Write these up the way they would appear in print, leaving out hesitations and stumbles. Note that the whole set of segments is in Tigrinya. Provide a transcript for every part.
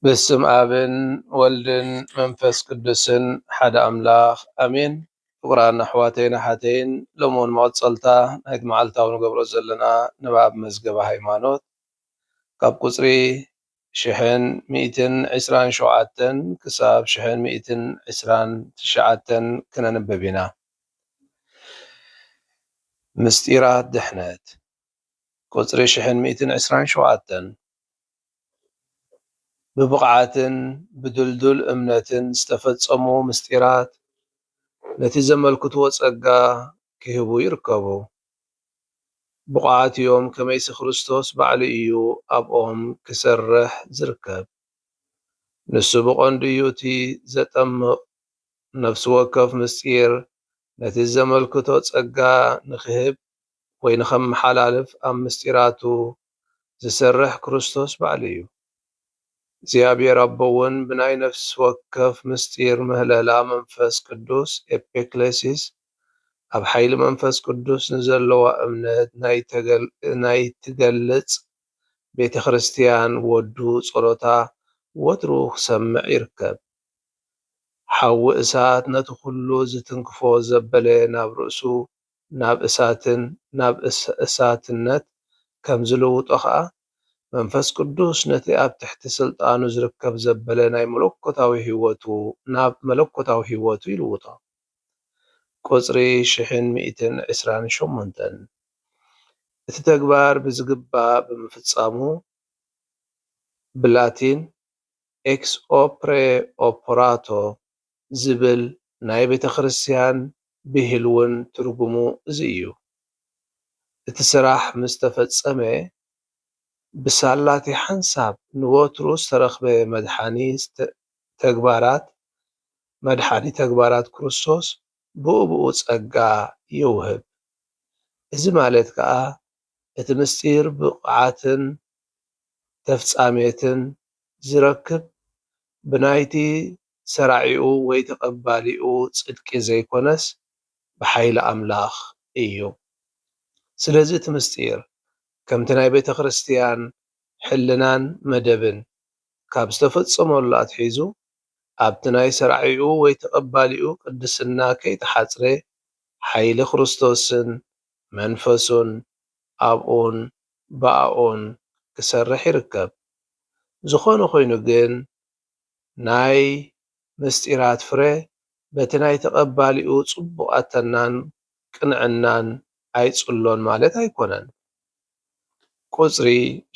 በስም አብን ወልድን መንፈስ ቅዱስን ሓደ አምላኽ አሜን። ፍቁራን አሕዋተይን አሓተይን ሎሞን መቐፀልታ ናይቲ መዓልታዊ ንገብሮ ዘለና ንባብ መዝገበ ሃይማኖት ካብ ቁፅሪ 1127 ክሳብ 1129 ክነንብብ ኢና። ምስጢራት ድሕነት ቁፅሪ 1127 ብብቕዓትን ብድልዱል እምነትን ዝተፈፀሙ ምስጢራት ነቲ ዘመልክትዎ ፀጋ ክህቡ ይርከቡ። ብቕዓት እዮም ከመይሲ ክርስቶስ ባዕሉ እዩ ኣብኦም ክሰርሕ ዝርከብ። ንሱ ብቐንዱ እዩ እቲ ዘጠምቕ ነፍሲ ወከፍ ምስጢር ነቲ ዘመልክቶ ፀጋ ንክህብ ወይ ንኸመሓላልፍ ኣብ ምስጢራቱ ዝሰርሕ ክርስቶስ ባዕሉ እዩ። እግዚኣብሔር ኣቦ እውን ብናይ ነፍሲ ወከፍ ምስጢር ምህለላ መንፈስ ቅዱስ ኤፒክሌሲስ ኣብ ሓይሊ መንፈስ ቅዱስ ንዘለዋ እምነት ናይ ትገልፅ ቤተ ክርስቲያን ወዱ ፀሎታ ወትሩ ክሰምዕ ይርከብ። ሓዊ እሳት ነቲ ኩሉ ዝትንክፎ ዘበለ ናብ ርእሱ ናብ እሳትነት ከም ዝልውጦ ከዓ መንፈስ ቅዱስ ነቲ ኣብ ትሕቲ ስልጣኑ ዝርከብ ዘበለ ናይ መለኮታዊ ህይወቱ ናብ መለኮታዊ ህይወቱ ይልውጦ። ቁፅሪ 1128 እቲ ተግባር ብዝግባእ ብምፍፃሙ ብላቲን ኤክስ ኦፕሬ ኦፖራቶ ዝብል ናይ ቤተ ክርስቲያን ብሂል እውን ትርጉሙ እዚ እዩ። እቲ ስራሕ ምስ ተፈፀመ ብሳላቲ ሓንሳብ ንወትሩ ዝተረኽበ መድሓኒ ተግባራት ክርስቶስ ብኡኡ ፀጋ ይውህብ። እዚ ማለት ከዓ እቲ ምስጢር ብቕዓትን ተፍፃሜትን ዝረክብ ብናይቲ ሰራዒኡ ወይ ተቐባሊኡ ፅድቂ ዘይኮነስ ብሓይሊ ኣምላኽ እዩ። ስለዚ እቲ ምስጢር ከምቲ ናይ ቤተ ክርስቲያን ሕልናን መደብን ካብ ዝተፈፀመሉ ኣትሒዙ ኣብቲ ናይ ሰራዒኡ ወይ ተቐባሊኡ ቅድስና ከይተሓፅረ ሓይሊ ክርስቶስን መንፈሱን ኣብኡን ብኣኡን ክሰርሕ ይርከብ። ዝኾነ ኮይኑ ግን ናይ ምስጢራት ፍረ በቲ ናይ ተቐባሊኡ ፅቡቕ ኣተናን ቅንዕናን ኣይፅሎን ማለት ኣይኮነን። ቁፅሪ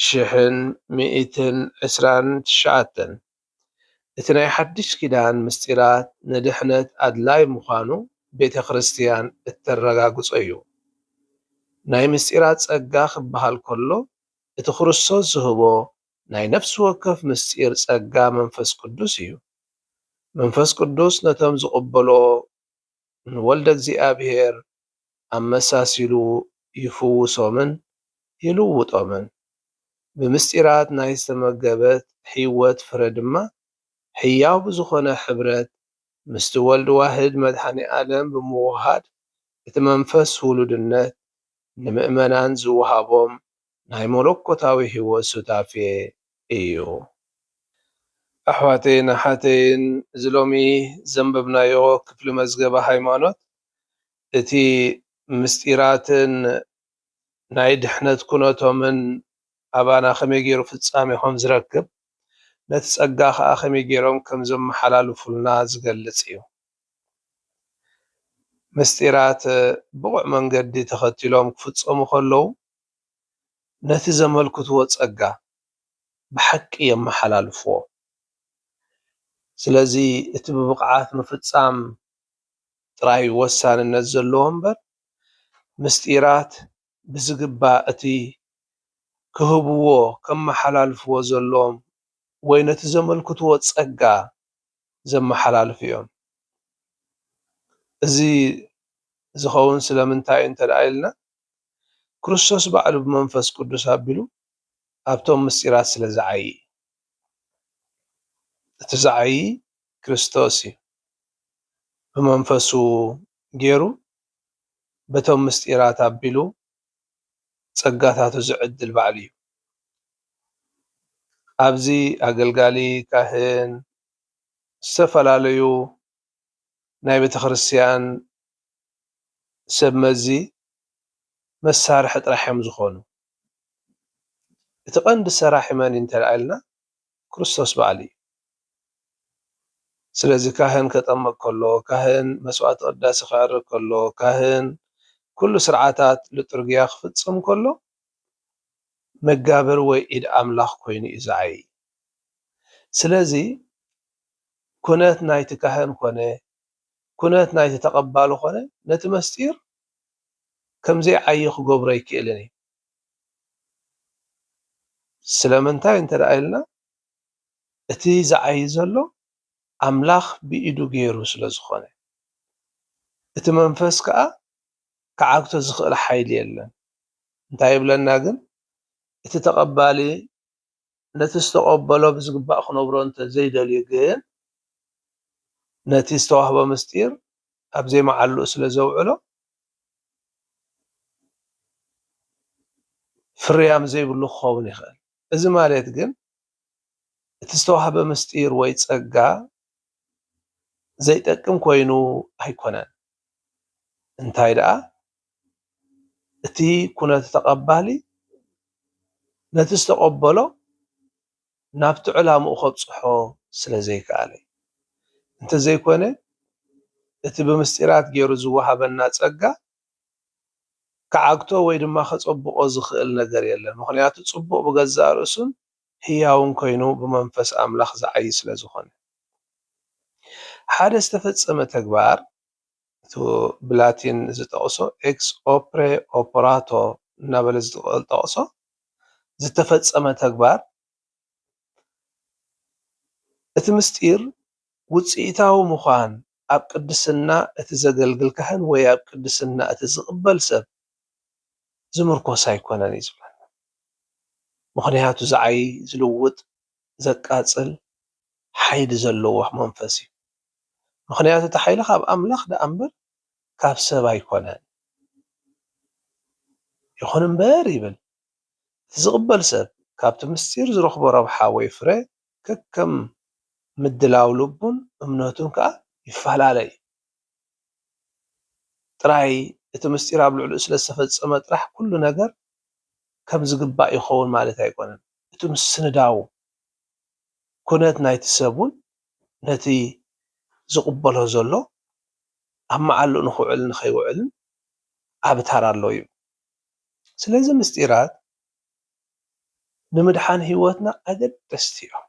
1129 እቲ ናይ ሓድሽ ኪዳን ምስጢራት ንድሕነት ኣድላይ ምዃኑ ቤተ ክርስቲያን እተረጋግፆ እዩ። ናይ ምስጢራት ፀጋ ክበሃል ከሎ እቲ ክርስቶስ ዝህቦ ናይ ነፍሲ ወከፍ ምስጢር ፀጋ መንፈስ ቅዱስ እዩ። መንፈስ ቅዱስ ነቶም ዝቕበሎ ንወልደ እግዚኣብሔር ኣመሳሲሉ ይፍውሶምን ይልውጦምን። ብምስጢራት ናይ ዝተመገበት ህይወት ፍረ ድማ ሕያው ብዝኾነ ሕብረት ምስቲ ወልዲ ዋህድ መድሓኒ ዓለም ብምውሃድ እቲ መንፈስ ውሉድነት ንምእመናን ዝወሃቦም ናይ መለኮታዊ ህይወት ሱታፌ እዩ። ኣሕዋተይን ኣሓተይን እዚ ሎሚ ዘንበብናዮ ክፍሊ መዝገበ ሃይማኖት እቲ ምስጢራትን ናይ ድሕነት ኩነቶምን ኣባና ከመይ ገይሩ ፍፃመ ከም ዝረክብ ነቲ ፀጋ ከዓ ከመይ ገይሮም ከም ዘመሓላልፉልና ዝገልፅ እዩ። ምስጢራት ብቑዕ መንገዲ ተኸቲሎም ክፍፀሙ ከለው ነቲ ዘመልክትዎ ፀጋ ብሓቂ የመሓላልፍዎ። ስለዚ እቲ ብብቕዓት ምፍፃም ጥራይ ወሳንነት ዘለዎ እምበር ምስጢራት ብዝግባእ እቲ ክህብዎ ከመሓላልፍዎ ዘሎዎም ወይ ነቲ ዘመልክትዎ ፀጋ ዘመሓላልፉ እዮም። እዚ ዝኸውን ስለምንታይ እንተደኣ ኢልና ክርስቶስ ባዕሉ ብመንፈስ ቅዱስ ኣቢሉ ኣብቶም ምስጢራት ስለ ዝዓዪ እቲ ዝዓዪ ክርስቶስ እዩ። ብመንፈሱ ገይሩ በቶም ምስጢራት ኣቢሉ ፀጋታቱ ዝዕድል ባዕሉ እዩ። ኣብዚ ኣገልጋሊ ካህን ዝተፈላለዩ ናይ ቤተ ክርስቲያን ሰብ መዚ መሳርሒ ጥራሕ እዮም ዝኾኑ። እቲ ቀንዲ ሰራሒ መን እዩ እንተኢልና ክርስቶስ በዓል እዩ። ስለዚ ካህን ከጠምቕ ከሎ፣ ካህን መስዋእቲ ቅዳሴ ከዕርግ ከሎ፣ ካህን ኩሉ ስርዓታት ልጡርግያ ክፍፅም ከሎ መጋበር ወይ ኢድ ኣምላኽ ኮይኑ እዩ ዝዓቢ። ስለዚ ኩነት ናይቲ ካህን ኮነ ኩነት ናይቲ ተቐባሊ ኮነ ነቲ መስጢር ከምዘይዓዪ ክገብሮ ኣይክእልን እዩ። ስለምንታይ እንተደኣ ኢልና እቲ ዝዓዪ ዘሎ ኣምላኽ ብኢዱ ገይሩ ስለ ዝኾነ እቲ መንፈስ ከዓ ክዓግቶ ዝኽእል ሓይሊ የለን። እንታይ ይብለና ግን እቲ ተቐባሊ ነቲ ዝተቐበሎ ብዝግባእ ክነብሮ እንተዘይደልዩ ግን ነቲ ዝተዋህቦ ምስጢር ኣብ ዘይመዓልኡ ስለ ዘውዕሎ ፍርያም ዘይብሉ ክኸውን ይኽእል። እዚ ማለት ግን እቲ ዝተዋህበ ምስጢር ወይ ፀጋ ዘይጠቅም ኮይኑ ኣይኮነን። እንታይ ደኣ እቲ ኩነት ተቐባሊ ነቲ ዝተቐበሎ ናብቲ ዕላምኡ ከብፅሖ ስለ ዘይከኣለ እዩ። እንተዘይኮነ እቲ ብምስጢራት ገይሩ ዝወሃበና ፀጋ ክዓግቶ ወይ ድማ ከፀብቆ ዝኽእል ነገር የለን። ምክንያቱ ፅቡቅ ብገዛእ ርእሱን ህያውን ኮይኑ ብመንፈስ ኣምላኽ ዝዓዪ ስለ ዝኾነ ሓደ ዝተፈፀመ ተግባር እቲ ብላቲን ዝጠቕሶ ኤክስ ኦፕሬ ኦፐራቶ እናበለ ዝጠቕሶ ዝተፈፀመ ተግባር እቲ ምስጢር ውፅኢታዊ ምዃን ኣብ ቅድስና እቲ ዘገልግል ካህን ወይ ኣብ ቅድስና እቲ ዝቕበል ሰብ ዝምርኮስ ኣይኮነን እዩ ዝብለና። ምክንያቱ ዝዓዪ ዝልውጥ ዘቃፅል ሓይሊ ዘለዎ መንፈስ እዩ። ምክንያቱ እቲ ሓይሊ ካብ ኣምላኽ ደኣ እምበር ካብ ሰብ ኣይኮነን። ይኹን እምበር ይብል እቲ ዝቕበል ሰብ ካብቲ ምስጢር ዝረኽቦ ረብሓ ወይ ፍረ ከከም ምድላው ልቡን እምነቱን ከዓ ይፈላለ እዩ። ጥራይ እቲ ምስጢር ኣብ ልዕሊኡ ስለ ዝተፈፀመ ጥራሕ ኩሉ ነገር ከም ዝግባእ ይኸውን ማለት ኣይኮነን። እቲ ምስንዳው ኩነት ናይቲ ሰብ እውን ነቲ ዝቕበሎ ዘሎ ኣብ መዓልኡ ንክውዕል ንከይውዕልን ዓቢ ተራ ኣሎ እዩ። ስለዚ ምስጢራት ንምድሓን ሂወትና ኣገደስቲ እዮም።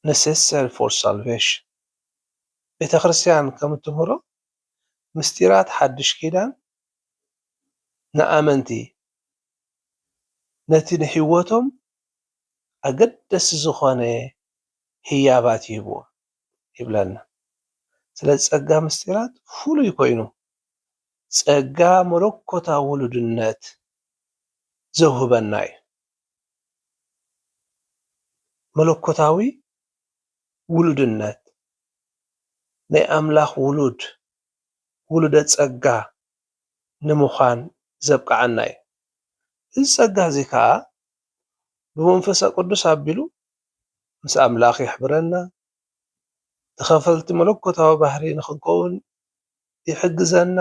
necessary for salvation ቤተ ክርስቲያን ከም እትምህሮ ምስጢራት ሓድሽ ኪዳን ንኣመንቲ ነቲ ንሂወቶም ኣገደሲ ዝኾነ ህያባት ይህብዎ ይብለና። ስለዚ ፀጋ ምስጢራት ፍሉይ ኮይኑ ፀጋ መለኮታዊ ውሉድነት ዘውህበና እዩ። መለኮታዊ ውሉድነት ናይ ኣምላኽ ውሉድ ውሉደ ፀጋ ንምዃን ዘብቅዓና እዩ። እዚ ፀጋ እዚ ከዓ ብመንፈስ ቅዱስ ኣቢሉ ምስ ኣምላኽ ይሕብረና፣ ተኸፈልቲ መለኮታዊ ባህሪ ንክንከውን ይሕግዘና፣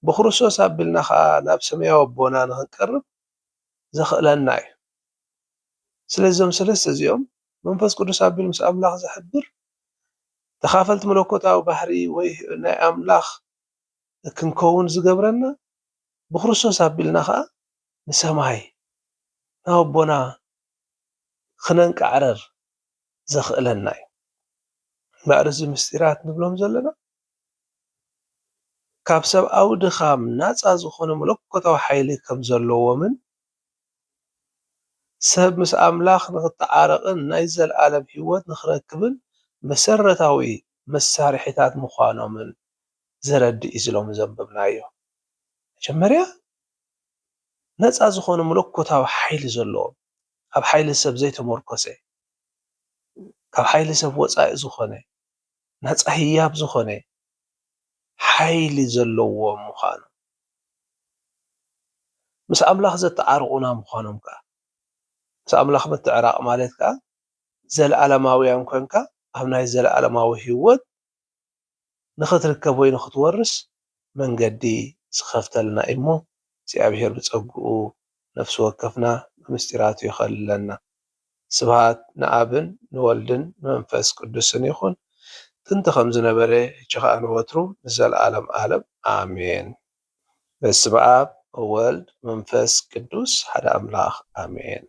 ብክርስቶስ ኣቢልና ከዓ ናብ ሰማያዊ ኣቦና ንክንቀርብ ዘኽእለና እዩ። ስለዞም ሰለስተ እዚኦም መንፈስ ቅዱስ ኣቢሉ ምስ ኣምላኽ ዝሕብር ተኻፈልቲ መለኮታዊ ባህሪ ወይ ናይ ኣምላኽ ክንከውን ዝገብረና ብክርስቶስ ኣቢልና ከዓ ንሰማይ ናብ ኣቦና ክነንቃዕረር ዘኽእለና እዩ። እምበር እዚ ምስጢራት ንብሎም ዘለና ካብ ሰብኣዊ ድኻም ናፃ ዝኾነ መለኮታዊ ሓይሊ ከም ዘለዎምን ሰብ ምስ ኣምላኽ ንክተዓረቕን ናይ ዘለኣለም ሂወት ንክረክብን መሰረታዊ መሳርሒታት ምዃኖምን ዘረድእ እዩ ኢሎም ዘንበብናዮ። መጀመርያ ነፃ ዝኾነ መለኮታዊ ሓይሊ ዘለዎም ኣብ ሓይሊ ሰብ ዘይተመርኮሰ ካብ ሓይሊ ሰብ ወፃኢ ዝኾነ ናፃ ህያብ ዝኾነ ሓይሊ ዘለዎ ምዃኑ ምስ ኣምላኽ ዘተዓርቑና ምዃኖም ከዓ ምስ ኣምላኽ ምትዕራቕ ማለት ከዓ ዘለዓለማውያን ኮንካ ኣብ ናይ ዘለዓለማዊ ሂወት ንኽትርከብ ወይ ንኽትወርስ መንገዲ ዝኸፍተልና እዩ እሞ እግዚኣብሔር ብፀጉኡ ነፍሲ ወከፍና ብምስጢራቱ ይኸልለና። ስብሃት ንኣብን ንወልድን ንመንፈስ ቅዱስን ይኹን ጥንቲ ከም ዝነበረ ሕጂ ከዓ ንወትሩ ንዘለኣለም ዓለም ኣሜን። በስመ አብ ወወልድ መንፈስ ቅዱስ ሓደ ኣምላኽ ኣሜን።